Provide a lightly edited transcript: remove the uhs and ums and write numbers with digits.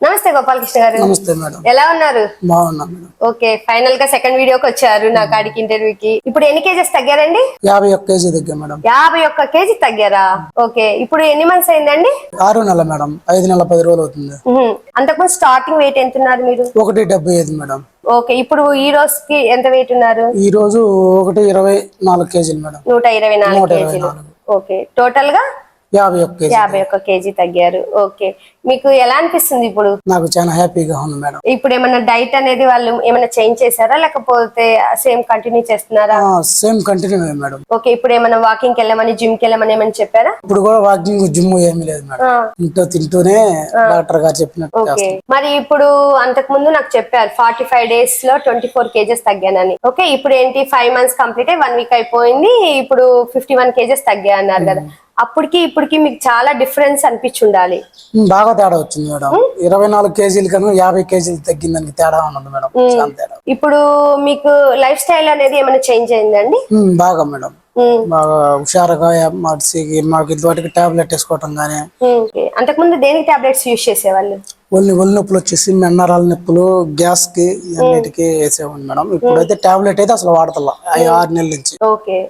నమస్తే గోపాలకృష్ణ గారు. నమస్తే మేడం. ఎలా ఉన్నారు? బాగున్నా మేడం. ఓకే, ఫైనల్ గా సెకండ్ వీడియోకి వచ్చారు నా కాడికి ఇంటర్వ్యూకి. ఇప్పుడు ఎన్ని కేజెస్ తగ్గారండి? 51 కేజీ దగ్గర మేడం. 51 కేజీ తగ్గారా? ఓకే, ఇప్పుడు ఎన్ని మంత్స్ అయిందండి? 6 నెలల మేడం. 5 నెలల 10 రోజులు అవుతుంది. అంతకుముందు స్టార్టింగ్ వెయిట్ ఎంత ఉన్నారు మీరు? 1.75 మేడం. ఓకే, ఇప్పుడు ఈ రోజుకి ఎంత వెయిట్ ఉన్నారు? ఈ రోజు 1.24 కేజీలు మేడం. 124 కేజీలు. ఓకే, టోటల్ గా 51 కేజీ. 51 కేజీ తగ్గారు. ఓకే, మీకు ఎలా అనిపిస్తుంది ఇప్పుడు? నాకు చాలా హ్యాపీగా ఉంది మేడం. ఇప్పుడు ఏమైనా డైట్ అనేది వాళ్ళు ఏమైనా చేంజ్ చేశారా, లేకపోతే సేమ్ కంటిన్యూ చేస్తున్నారా? Same continue madam. ఓకే, ఇప్పుడు ఏమైనా వాకింగ్ వెళ్ళమని జిమ్ కి వెళ్ళమని ఏమైనా చెప్పారా? ఇప్పుడు కూడా వాకింగ్ జిమ్ ఏమీ లేదు మేడం. ఇంట్లో తింటూనే డాక్టర్ గారు చెప్పినట్టు ఓకే, చేస్తాను. మరి ఇప్పుడు అంతకు ముందు నాకు చెప్పారు 45 డేస్ లో 24 కేజెస్ తగ్గానని. ఓకే, ఇప్పుడు ఏంటి 5 మంత్స్ కంప్లీట్ అయ్యి 1 వీక్ అయిపోయింది, ఇప్పుడు 51 కేజెస్ తగ్గా అన్నారు కదా. అప్పటికి ఇప్పటికి మీకు చాలా డిఫరెన్స్ అనిపించి ఉండాలి. బాగా తేడా వచ్చింది మేడం. 24 కేజీలు కన్నా 50 కేజీలు తగ్గిందానికి తేడా ఉన్నది మేడం. చాలా తేడా. ఇప్పుడు మీకు లైఫ్ స్టైల్ అనేది ఏమైనా చేంజ్ అయిందండి? బాగా మేడం. బాగా హుషారుగా మాకు ఇదివరకు టాబ్లెట్ వేసుకోవటం గానీ. అంతకుముందు దేనికి టాబ్లెట్స్ యూజ్ చేసేవాళ్ళు? ఒళ్ళు నొప్పులు వచ్చేసి నరాల నొప్పులు, గ్యాస్ కి అన్నిటికీ వేసేవాడి మేడం. ఇప్పుడైతే టాబ్లెట్ అయితే అసలు వాడతల్లా 6 నెలల నుంచి. ఓకే,